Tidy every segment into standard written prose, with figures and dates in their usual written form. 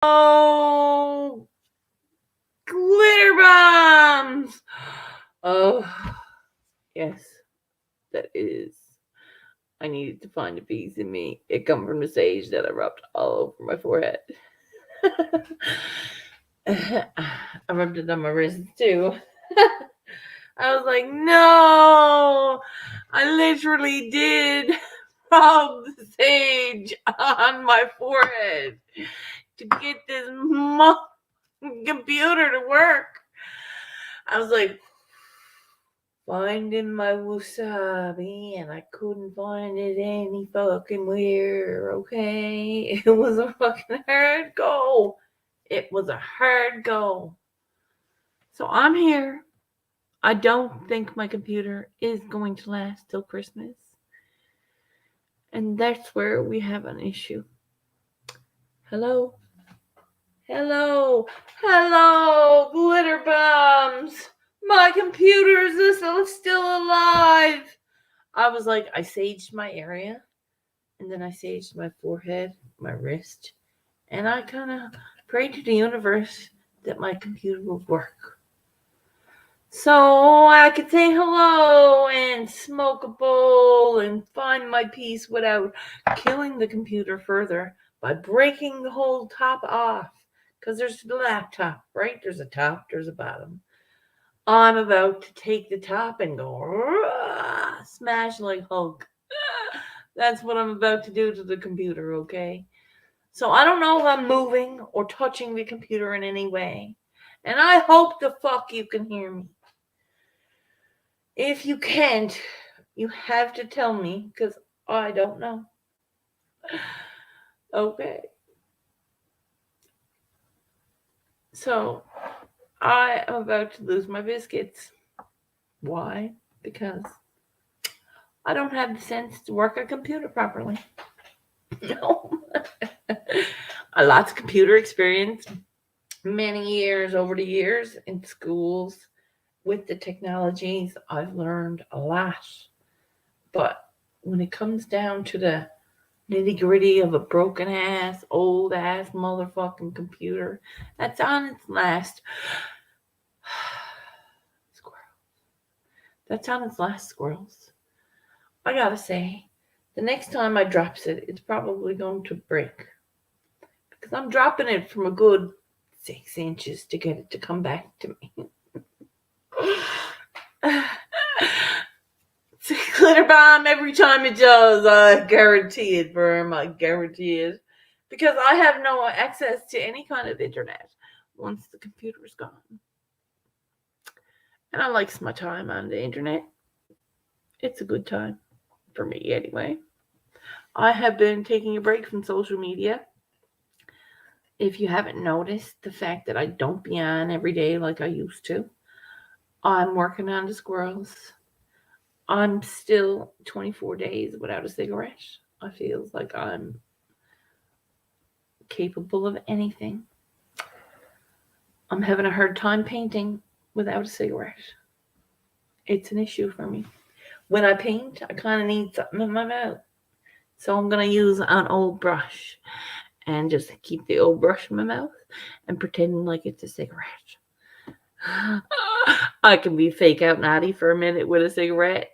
Oh, glitter bombs. Oh, yes, that is. I needed to find a piece in me. It come from the sage that I rubbed all over my forehead. I rubbed it on my wrist too. I was like, no, I literally did rub the sage on my forehead to get this computer to work. I was like, finding my wasabi, and I couldn't find it any fucking where, okay? It was a fucking hard go. It was a hard go. So I'm here. I don't think my computer is going to last till Christmas. And that's where we have an issue. Hello? Hello? Hello, glitter bombs! My computer is still alive! I was like, I saged my area, and then I saged my forehead, my wrist, and I kind of prayed to the universe that my computer would work. So I could say hello and smoke a bowl and find my peace without killing the computer further by breaking the whole top off. Because there's the laptop, right? There's a top, there's a bottom. I'm about to take the top and go smash like Hulk. That's what I'm about to do to the computer, okay? So I don't know if I'm moving or touching the computer in any way. And I hope the fuck you can hear me. If you can't, you have to tell me because I don't know. Okay. So I am about to lose my biscuits. Why? Because I don't have the sense to work a computer properly. No. Lots of computer experience, many years over the years in schools with the technologies. I've learned a lot. But when it comes down to the nitty gritty of a broken ass, old ass motherfucking computer that's on its last squirrels. I gotta say, the next time I drops it, it's probably going to break. Because I'm dropping it from a good 6 inches to get it to come back to me. It's a glitter bomb every time it does. I guarantee it, Verm. I guarantee it. Because I have no access to any kind of internet once the computer is gone. And I likes my time on the internet. It's a good time. For me, anyway. I have been taking a break from social media. If you haven't noticed the fact that I don't be on every day like I used to, I'm working on the squirrels. I'm still 24 days without a cigarette. I feel like I'm capable of anything. I'm having a hard time painting without a cigarette. It's an issue for me. When I paint, I kind of need something in my mouth. So I'm going to use an old brush and just keep the old brush in my mouth and pretend like it's a cigarette. I can be fake out naughty for a minute with a cigarette.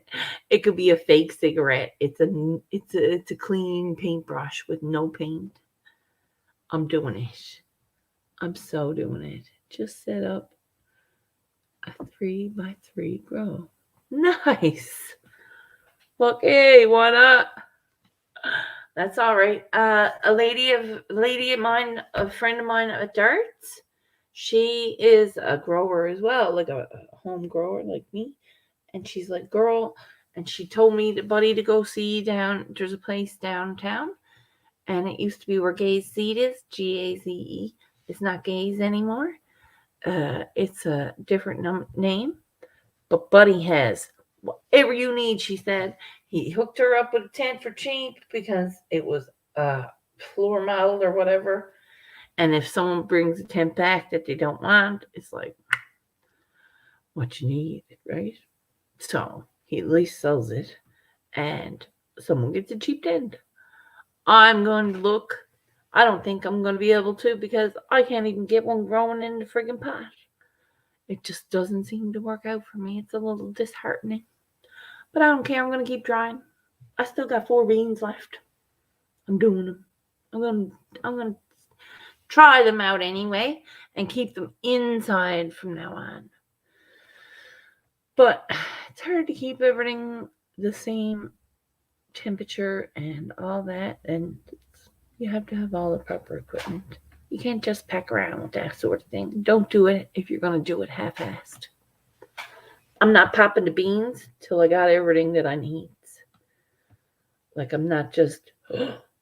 It could be a fake cigarette. It's a clean paintbrush with no paint. I'm doing it. I'm so doing it. Just set up a 3x3 grow. Nice. Okay, why not? That's all right. A friend of mine at Darts. She is a grower as well, like a home grower like me. And she's like, girl, and she told me, buddy, to go see there's a place downtown. And it used to be where Gaze Seed is, Gaze. It's not Gaze anymore. It's a different name. But Buddy has whatever you need, she said. He hooked her up with a tent for cheap because it was floor modeled or whatever. And if someone brings a tent back that they don't want, it's like, what you need, right? So he at least sells it, and someone gets a cheap tent. I'm going to look. I don't think I'm going to be able to because I can't even get one growing in the friggin' pot. It just doesn't seem to work out for me. It's a little disheartening. But I don't care. I'm going to keep trying. I still got 4 beans left. I'm doing them. I'm going to try them out anyway and keep them inside from now on. But it's hard to keep everything the same temperature and all that, and you have to have all the proper equipment. You can't just pack around with that sort of thing. Don't do it if you're going to do it half-assed. I'm not popping the beans till I got everything that I need. Like, I'm not just,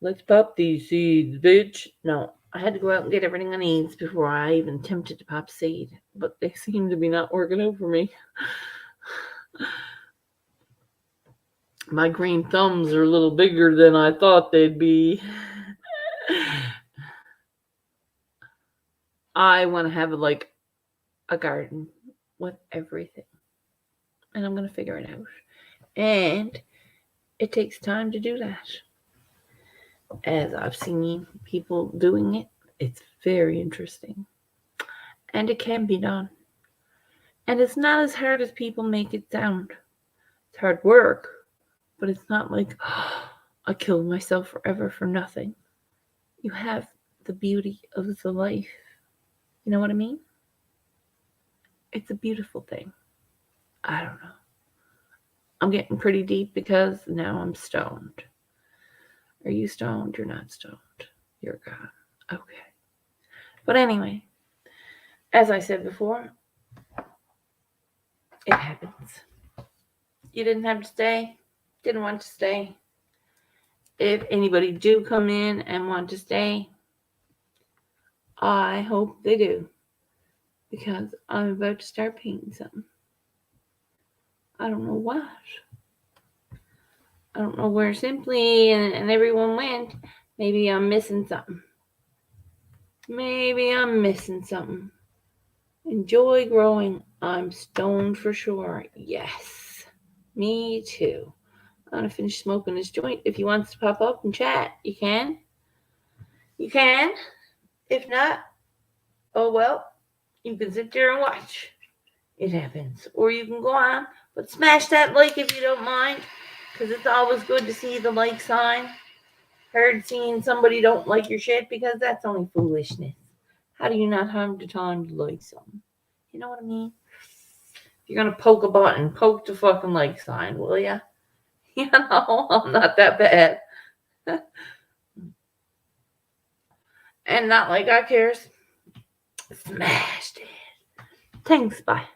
let's pop these seeds, bitch. No, I had to go out and get everything I need before I even attempted to pop seed. But they seem to be not working out for me. My green thumbs are a little bigger than I thought they'd be. I want to have like a garden with everything. And I'm going to figure it out. And it takes time to do that. As I've seen people doing it, it's very interesting. And it can be done. And it's not as hard as people make it sound. It's hard work, but it's not like, I killed myself forever for nothing. You have the beauty of the life. You know what I mean? It's a beautiful thing. I don't know. I'm getting pretty deep because now I'm stoned. Are you stoned? You're not stoned. You're gone. Okay. But anyway, as I said before, it happens. You didn't have to stay. Didn't want to stay. If anybody do come in and want to stay, I hope they do. Because I'm about to start painting something. I don't know what. I don't know where Simply and everyone went. Maybe I'm missing something. Enjoy growing. I'm stoned for sure. Yes. Me too. I'm going to finish smoking this joint. If you want to pop up and chat, you can. You can. If not, oh well. You can sit there and watch. It happens. Or you can go on. But smash that like if you don't mind. Because it's always good to see the like sign. Heard seeing somebody don't like your shit because that's only foolishness. How do you not have the time to like something? You know what I mean? If you're going to poke a button, poke the fucking like sign, will ya? You know, I'm not that bad. And not like I cares. Smashed it. Thanks, bye.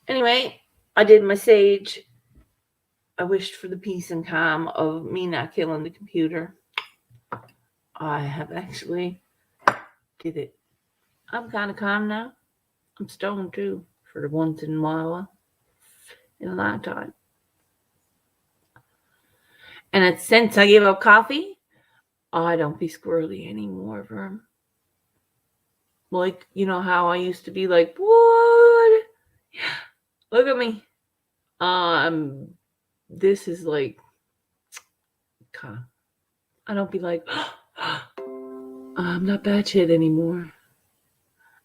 Anyway, I did my sage. I wished for the peace and calm of me not killing the computer. I have actually did it. I'm kind of calm now. I'm stoned too, for the once in a while. In a long time. And it's since I gave up coffee, I don't be squirrely anymore, Verm. Like, you know how I used to be like, what? Look at me. This is like, I don't be like, I'm not batshit anymore.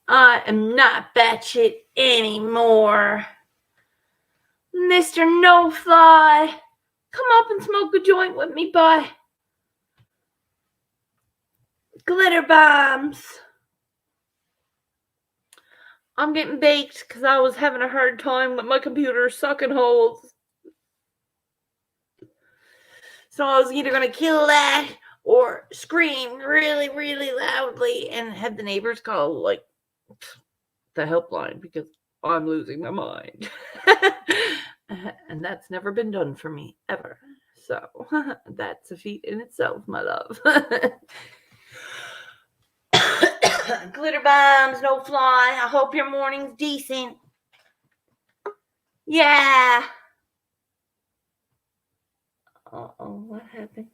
I am not batshit anymore. Mr. No Fly, come up and smoke a joint with me, bye. Glitter bombs. I'm getting baked because I was having a hard time with my computer sucking holes. So I was either going to kill that or scream really, really loudly and have the neighbors call, like, the helpline because I'm losing my mind. And that's never been done for me, ever. So that's a feat in itself, my love. Glitter bombs, no fly. I hope your morning's decent. Yeah. Uh-oh, what happened?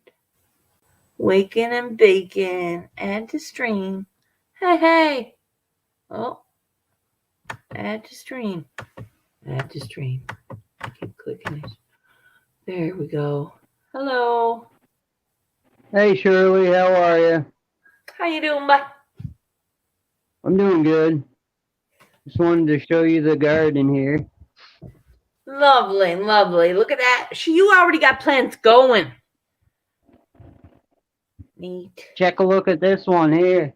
Waking and baking. Add to stream. Hey. Oh. Add to stream. Add to stream. Keep clicking it. There we go. Hello. Hey Shirley, how are you? How you doing, bud? I'm doing good. Just wanted to show you the garden here. Lovely, lovely. Look at that. You already got plants going. Neat. Check a look at this one here.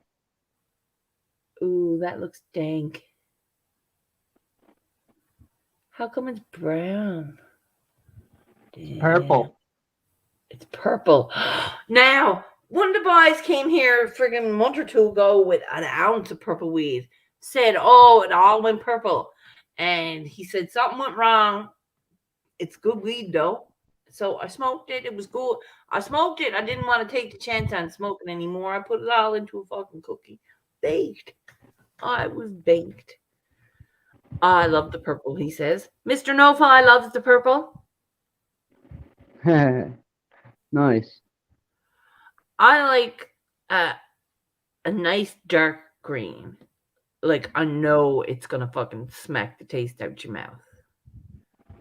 Ooh, that looks dank. How come it's brown? It's Damn. purple. It's purple. Now, one of the boys came here a friggin' month or two ago with an ounce of purple weed. Said, oh, it all went purple. And he said something went wrong. It's good weed though. So I smoked it. It was good. I smoked it. I didn't want to take the chance on smoking anymore. I put it all into a fucking cookie. Baked. I was baked. I love the purple, he says. Mr. No-Fi loves the purple. Nice. I like uh, a nice dark green. Like I know it's gonna fucking smack the taste out your mouth.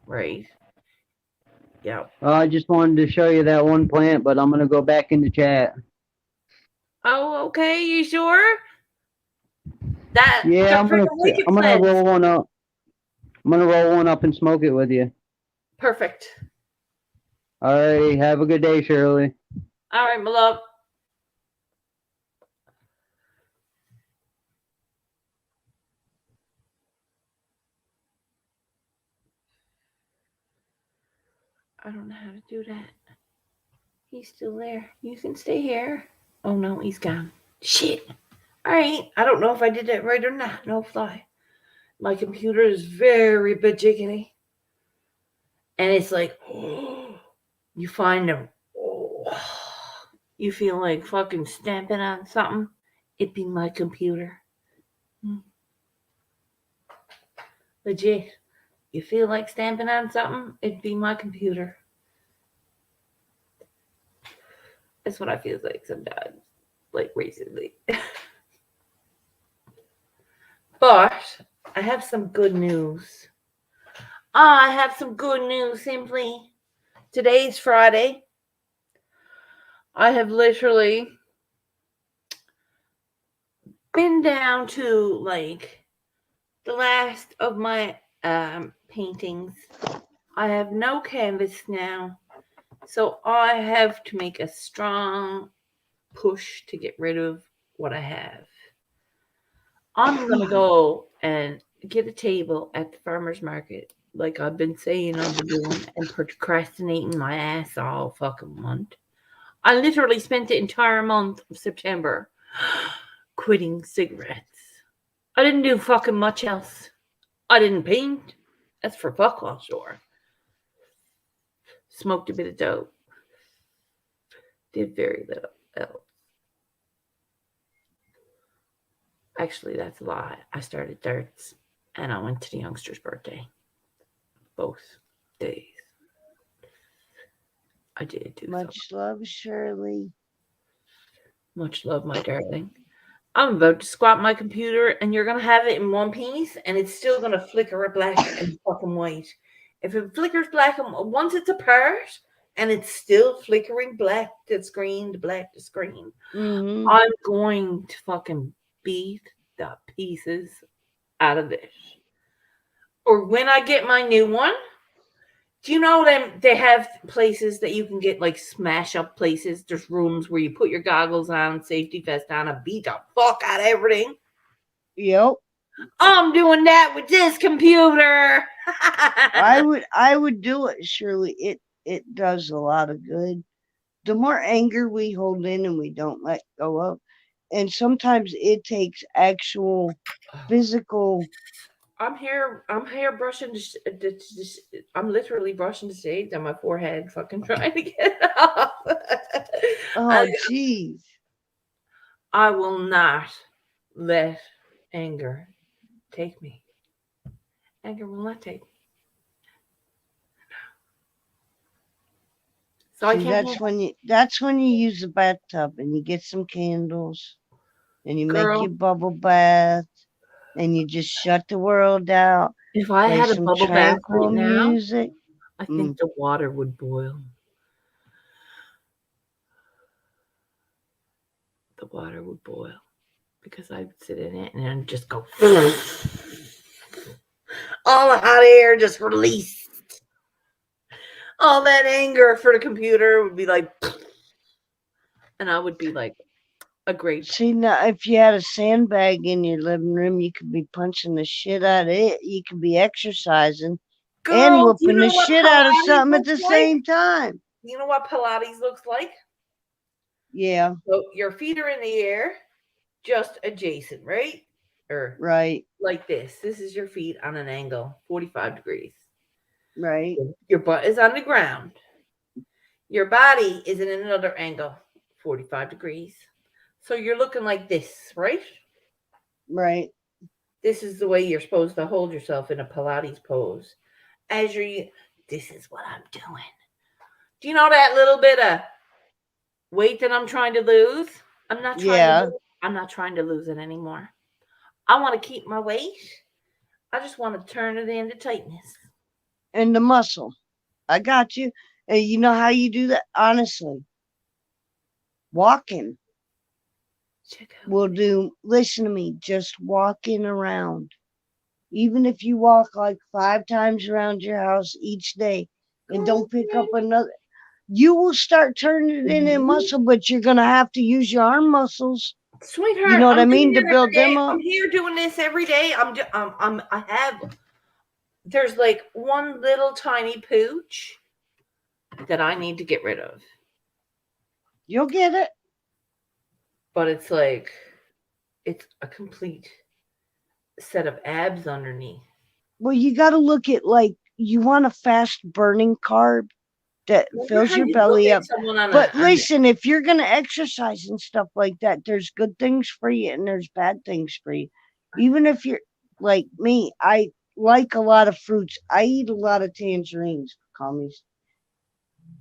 Right? Yeah. I just wanted to show you that one plant, but I'm gonna go back in the chat. Oh, okay, you sure? That they're Yeah, freaking wicked I'm gonna plants. roll one up. I'm gonna roll one up and smoke it with you. Perfect. Alrighty, have a good day, Shirley. All right, my love. I don't know how to do that. He's still there. You can stay here. Oh no, he's gone. Shit. All right. I don't know if I did that right or not. No fly. My computer is very bajiggity. And it's like, oh, you find them. Oh, you feel like fucking stamping on something. It be my computer. Legit. You feel like stamping on something? It'd be my computer. That's what I feel like sometimes. Like recently. But I have some good news. I have some good news simply. Today's Friday. I have literally been down to like the last of my paintings. I have no canvas now, so I have to make a strong push to get rid of what I have. I'm gonna go and get a table at the farmer's market, like I've been saying I've been doing, and procrastinating my ass all fucking month. I literally spent the entire month of September quitting cigarettes. I didn't do fucking much else. I didn't paint. That's for fuck all sure. Smoked a bit of dope. Did very little else. Actually, that's a lie. I started darts and I went to the youngster's birthday. Both days. I did do so. Much love, Shirley. Much love, my darling. I'm about to squat my computer and you're gonna have it in one piece and it's still gonna flicker black and fucking white. If it flickers black and once it's apart and it's still flickering black to screen to black to screen, Mm-hmm. I'm going to fucking beat the pieces out of this. Or when I get my new one, do you know them? They have places that you can get like smash up places. There's rooms where you put your goggles on, safety vest on, and beat the fuck out of everything. Yep. I'm doing that with this computer. I would do it, Shirley. It does a lot of good. The more anger we hold in and we don't let go of, and sometimes it takes actual physical. I'm here brushing. I'm literally brushing the shades on my forehead, fucking trying to get it off. Oh, jeez. I will not let anger take me. Anger will not take me. So I See, can't handle that's when you use the bathtub and you get some candles and you make girl. your bubble bath and you just shut the world out. If I Play had a some bubble bath right tranquil now, music. I think Mm. the water would boil. the water would boil because I'd sit in it and then just go all the hot air just released. All that anger for the computer would be like, and I would be like a grape. See, now if you had a sandbag in your living room, you could be punching the shit out of it. You could be exercising and Girl, do you whooping the know what shit out of Pilates something at looks the like? same time. You know what Pilates looks like? Yeah, So your feet are in the air, just adjacent, right? Or right, like this. This is your feet on an angle, 45 degrees. right, Your butt is on the ground. Your body is in another angle, 45 degrees. So you're looking like this, right? right. This is the way you're supposed to hold yourself in a Pilates pose. As you're, this is what I'm doing. Do you know that little bit of weight that I'm trying to lose? I'm not trying to Yeah, lose. I'm not trying to lose it anymore. I want to keep my weight. I just want to turn it into tightness. and the muscle. I got you. And you know how you do that? Honestly, walking Check out. will do. Listen to me, just walking around. Even if you walk like 5 times around your house each day and Girl, don't pick up another, you will start turning it into mhm. muscle, but you're going to have to use your arm muscles. You Sweetheart, know what I'm I doing mean? To it every build day. them I'm up. here doing this every day. I have, there's like one little tiny pooch that I need to get rid of. You'll get it. But it's like, it's a complete set of abs underneath. Well, you got to look at like you want a fast burning carb that Remember fills how your you look belly at up. someone on But a listen, if you're going to exercise and stuff like that, there's good things for you and there's bad things for you. Even if you're like me, I like a lot of fruits. I eat a lot of tangerines, commies.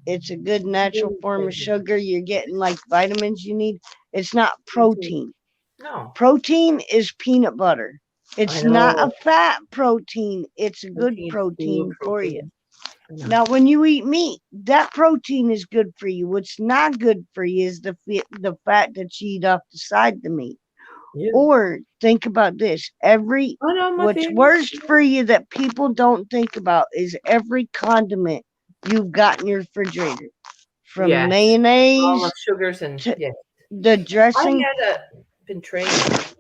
It's a good natural form of sugar. You're getting like vitamins you need. It's not protein. no, Protein is peanut butter. I It's not a know. fat protein. It's a good Protein's full of protein for you. protein. I know. Now, when you eat meat, that protein is good for you. What's not good for you is the fat that you eat off the side of the meat. Yeah. Or think about this: I know my what's favorite. worst for you that people don't think about is every condiment you've got in your refrigerator, from Yes. All the mayonnaise sugars and to yes. the I dressing. had been trained,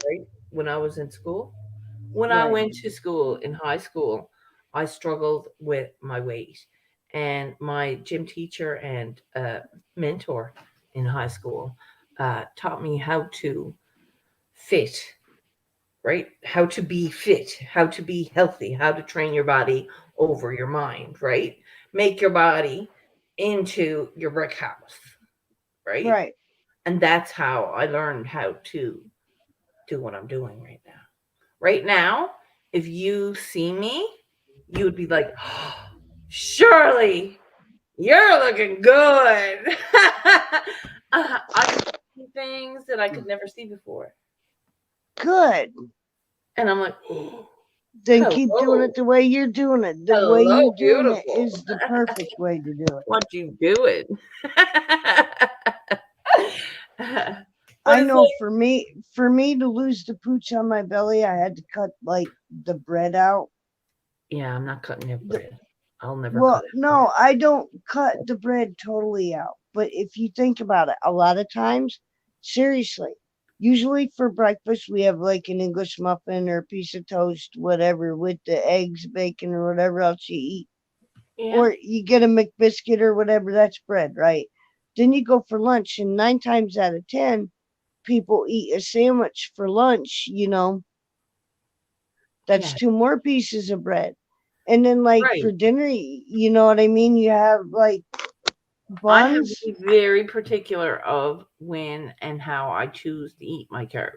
right, when I was in school. When I Right, went to school in high school, I struggled with my weight. And my gym teacher and mentor in high school taught me how to fit, right? How to be fit, how to be healthy, how to train your body over your mind, right? Make your body into your brick house, right? right. And that's how I learned how to do what I'm doing right now. Right now, if you see me, you would be like, oh, Shirley, you're looking good. I can see things that I could never see before. Good. And I'm like, oh, Then keep doing hello, it the way you're doing it. The way hello, you're doing it beautiful. is the perfect way to do it. What you doing? But I it's know like, for me to lose the pooch on my belly, I had to cut like the bread out. yeah, I'm not cutting your The, bread. I'll never cut well, it. no, I don't cut the bread totally out. But if you think about it, a lot of times, seriously, usually for breakfast we have like an English muffin or a piece of toast, whatever, with the eggs, bacon, or whatever else you eat. Yeah, Or you get a McBiscuit or whatever, that's bread, right? Then you go for lunch, and 9 times out of 10, people eat a sandwich for lunch. That's yeah, 2 more pieces of bread. And then, like, right. for dinner, you know what I mean? You have, like, I have to buns. be very particular of when and how I choose to eat my carbs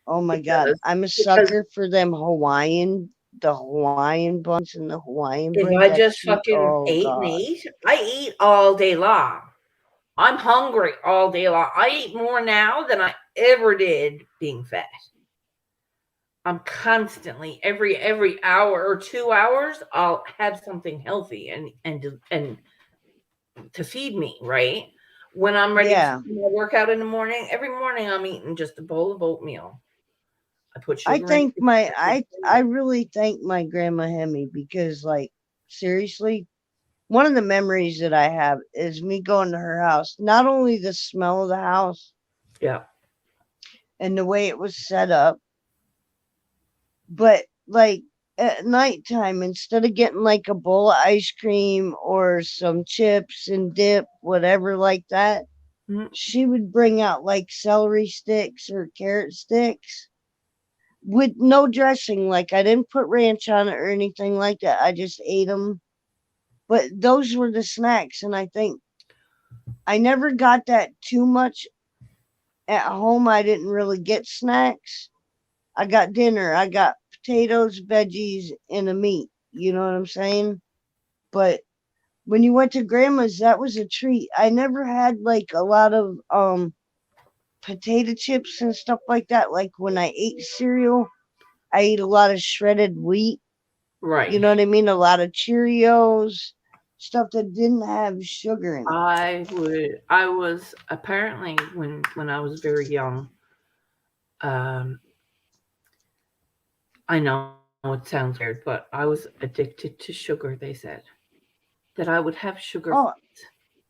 Oh my God. because I'm a because sucker for the Hawaiian buns and the Hawaiian if bread. I That's just sweet. fucking Oh ate and God. ate, I eat all day long. I'm hungry all day long. I eat more now than I ever did being fat. I'm constantly every hour or 2 hours, I'll have something healthy and to feed me, right? When I'm ready to Yeah. do my workout in the morning, every morning I'm eating just a bowl of oatmeal. I put I sugar in thank it. my I put I cinnamon. really thank my grandma Hemi because like seriously, one of the memories that I have is me going to her house. Not only the smell of the house Yeah. and the way it was set up, but like at nighttime, instead of getting like a bowl of ice cream or some chips and dip, whatever like that, Mm, she would bring out like celery sticks or carrot sticks with no dressing. Like I didn't put ranch on it or anything like that. I just ate them. But those were the snacks, and I think I never got that too much at home. I didn't really get snacks. I got dinner. I got potatoes, veggies, and a meat. You know what I'm saying? But when you went to grandma's, that was a treat. I never had like a lot of potato chips and stuff like that. Like when I ate cereal, I ate a lot of shredded wheat. You right. know what I mean? A lot of Cheerios, stuff that didn't have sugar in it. I was apparently when I was very young, um, I know it sounds weird, but I was addicted to sugar, they said. That I would have sugar Oh,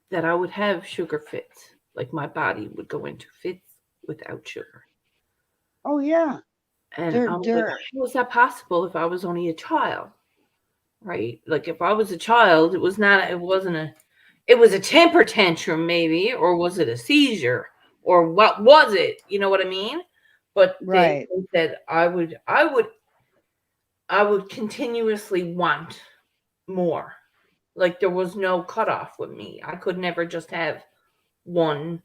that I would have sugar fits. Like my body would go into fits without sugar. oh yeah. And I was like, They're how was that possible if I was only a child? Right? Like if I was a child, it was a temper tantrum maybe, or was it a seizure? Or what was it? You know what I mean? But right. they said I would continuously want more. Like there was no cutoff with me. I could never just have one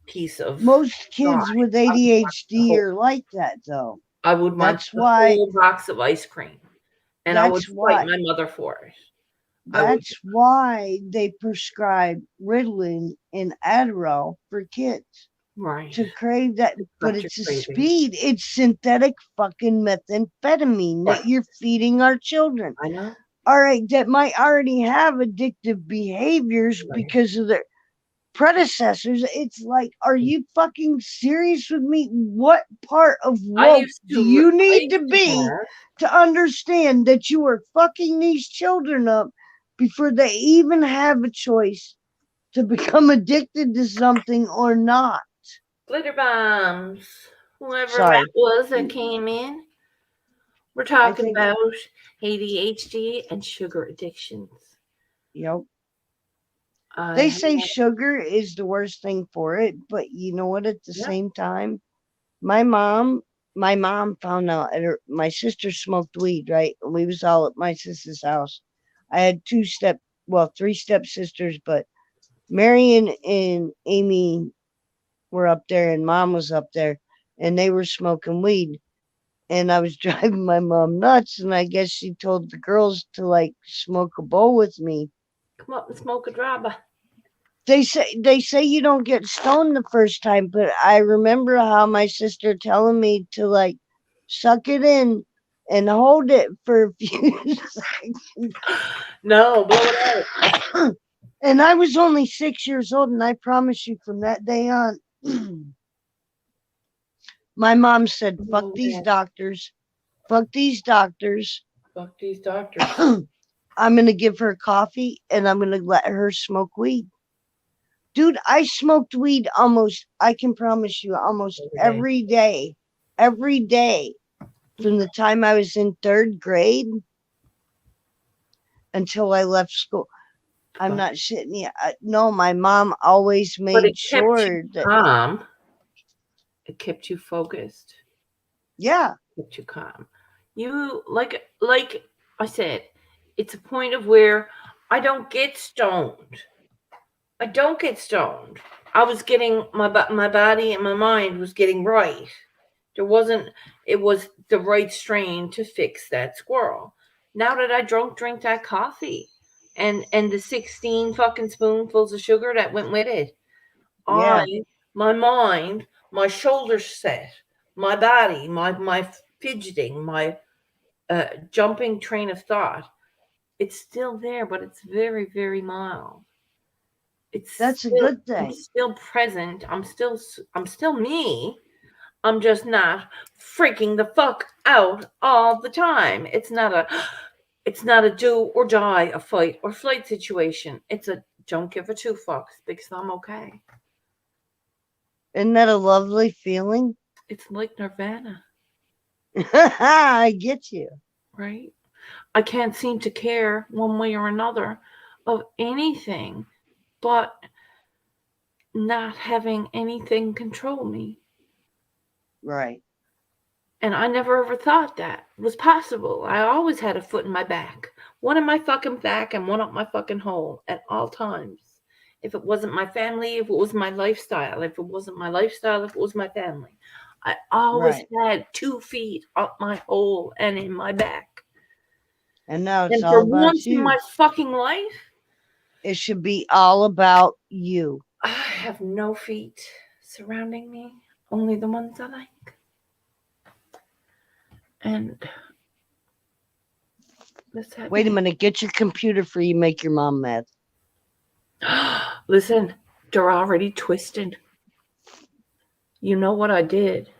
piece of Most pie. kids with I would want the ADHD whole are like that though. I would want That's the why whole box of ice cream. And I would that's fight why my mother for it. I would that's why they prescribe Ritalin and Adderall for kids right. to crave that, but Got your it's a cravings. speed. It's synthetic fucking methamphetamine Right. that you're feeding our children. I know. All right, that might already have addictive behaviors Right. because of their predecessors. It's like, are you fucking serious with me? What part of woke do you I need to used to be have to understand that you are fucking these children up before they even have a choice to become addicted to something or not? glitter bombs. Whoever that Sorry. was that came in. We're I talking think, about ADHD and sugar addictions. you know, I they have say sugar is the worst thing for it, but you know what? At the yeah. same time, my mom, my mom found out my sister smoked weed, right? And we was all at my sister's house. I had three stepsisters, but Marion and Amy were up there, and Mom was up there, and they were smoking weed. And I was driving my mom nuts, and I guess she told the girls to like smoke a bowl with me. Come up and smoke a drabba. They say you don't get stoned the first time, but I remember how my sister telling me to like suck it in and hold it for a few No, blow it out. seconds. And I was only 6 years old, and I promise you, from that day on, my mom said, "Fuck Oh these man. doctors, fuck these doctors." Fuck these doctors. I'm gonna give her coffee, and I'm gonna let her smoke weed. Dude, I smoked weed almost, I can promise you, almost Every day. every day from the time I was in third grade until I left school. I'm But not shitting you. No, my mom always but it made kept you sure that, calm. It kept you focused. yeah, Kept you calm. You like I said, it's a point of where I don't get stoned. I don't get stoned. I was getting my body and my mind was getting right. There wasn't it was the right strain to fix that squirrel. Now that I drink that coffee and the 16 fucking spoonfuls of sugar that went with it, I yeah, my mind, my shoulders set, my body, my fidgeting, my jumping train of thought, it's still there, but it's very, very mild. That's a good I'm thing. still present. I'm still me. I'm just not freaking the fuck out all the time. It's not a do or die, a fight or flight situation. It's a don't give a two fucks because I'm okay. Isn't that a lovely feeling? It's like Nirvana, I get you. right? I can't seem to care one way or another of anything but not having anything control me. Right. And I never ever thought that was possible. I always had a foot in my back. One in my fucking back and one up my fucking hole at all times. If it wasn't my family, if it was my lifestyle, if it wasn't my lifestyle, if it was my family. I always Right. had 2 feet up my hole and in my back. And now it's And for all about once in you. my fucking life, It should be all about you. I have no feet surrounding me, only the ones I like. And that's Wait a happy. minute. Get your computer for you make your mom mad. Listen, they're already twisted. You know what I did?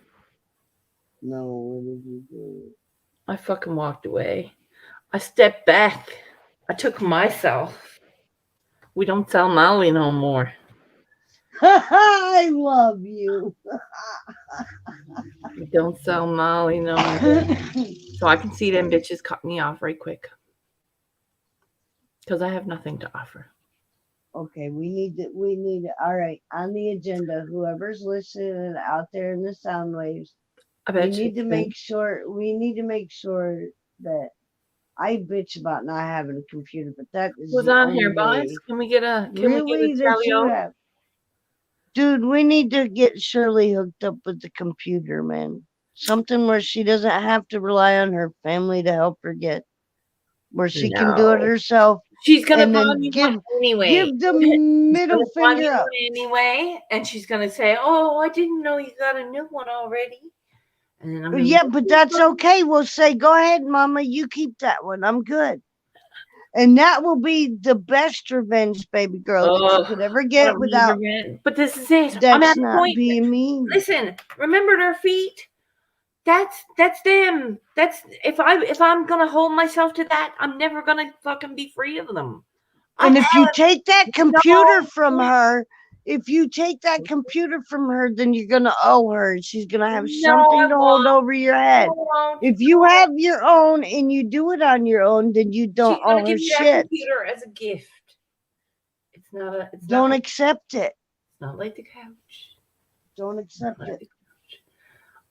No, what did you do? I fucking walked away. I stepped back. I took myself. We don't sell Molly no more. I love you. We don't sell Molly no more. So I can see them bitches cut me off right quick. Because I have nothing to offer. Okay, we need to, all right, on the agenda, whoever's listening out there in the sound waves, I we bet you. need to make sure, that I bitch about not having a computer, but that is Who's the on only here, boss? way, Can we get a really, that tally you o? have. Dude, we need to get Shirley hooked up with the computer, man. Something where she doesn't have to rely on her family to help her get, where she can do it No. herself, She's gonna and buy then me one give anyway. give the She's middle gonna buy me finger one up. anyway, and she's gonna say, "Oh, I didn't know you got a new one already." And then I'm gonna be Yeah, but that's okay. We'll say, go ahead, mama, you keep that one. I'm good. And that will be the best revenge, baby girl, that you oh, could ever I get don't remember without again. But this is it. I'm at that's a not point. being mean. Listen, remember their feet? That's them. That's if I'm gonna hold myself to that, I'm never gonna fucking be free of them. I And if you take that computer no, from her, if you take that computer from her, then you're going to owe her and she's going to have no, I something to hold won't. over your I head. won't. If you have your own and you do it on your own, then you don't She's gonna owe her give me that shit. computer as a gift. It's not Don't like accept it. it's not like the couch. Don't It's not accept like it. the couch.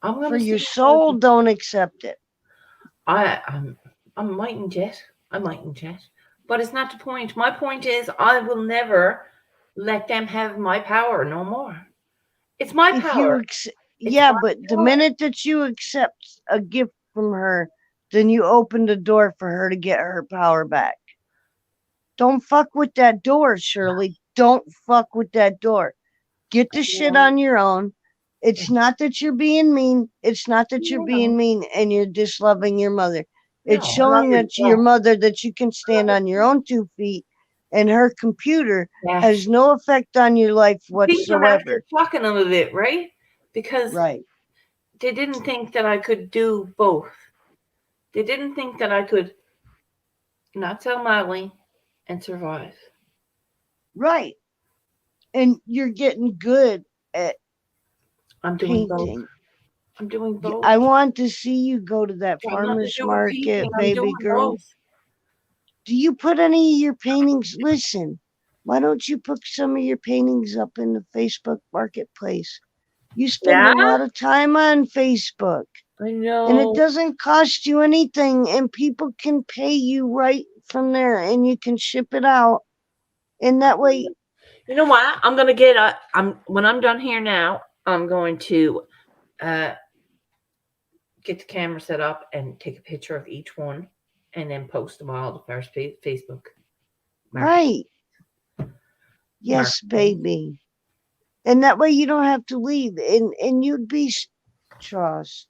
I'm For gonna your see. soul, don't accept it. I mightn't yet. I mightn't yet. But it's not the point. My point is I will never let them have my power no more. It's my If power. you, It's yeah, my but the power. minute that you accept a gift from her, then you open the door for her to get her power back. Don't fuck with that door, Shirley. Don't fuck with that door. Get the shit No, on your own. It's not that you're being mean. It's not that you're being no, mean and you're disloving your mother. It's no. I love showing her. that to your No, mother that you can I love stand her. on your own 2 feet and her computer Yeah. has no effect on your life I think they're after whatsoever. fucking them a bit, right? Because Right. they didn't think that I could do both. They didn't think that I could not tell Molly and survive. Right. And you're getting good at I'm doing both. painting. I'm doing both. I want to see you go to that Got nothing to farmer's do with painting. market, I'm baby doing girl. both. Do you put any of your paintings? Listen, why don't you put some of your paintings up in the Facebook marketplace? You spend Yeah, a lot of time on Facebook I and it know. doesn't cost you anything and people can pay you right from there and you can ship it out. And that way, You know what? I'm gonna get. I'm when I'm done here now. I'm going to uh, get the camera set up and take a picture of each one, and then post them all to first Facebook market. right. Yes, Market. baby. And that way you don't have to leave and you'd be trust.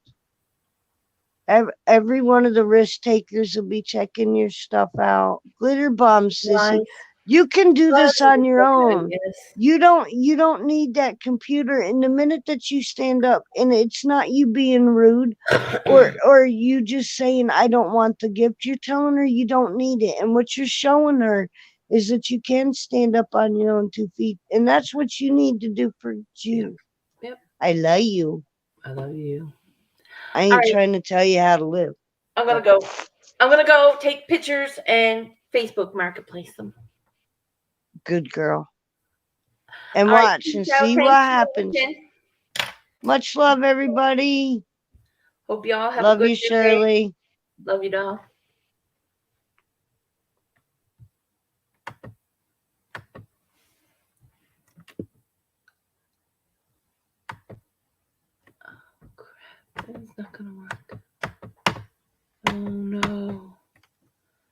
Every one of the risk takers will be checking your stuff out. Glitter bomb, sissy. Nice. You can do this on your own. Yes. You don't need that computer. And the minute that you stand up, and it's not you being rude or you just saying I don't want the gift, you're telling her you don't need it. And what you're showing her is that you can stand up on your own 2 feet. And that's what you need to do for you. Yep. I love you. I love you. I All ain't right, trying to tell you how to live. I'm gonna go. I'm gonna go take pictures and Facebook Marketplace them. Good girl. And All right, watch and peace out. see what Thanks for happens. watching. Much love, everybody. Hope y'all have a Love good you, day. Shirley. Love you, doll. Oh, crap. That is not gonna work.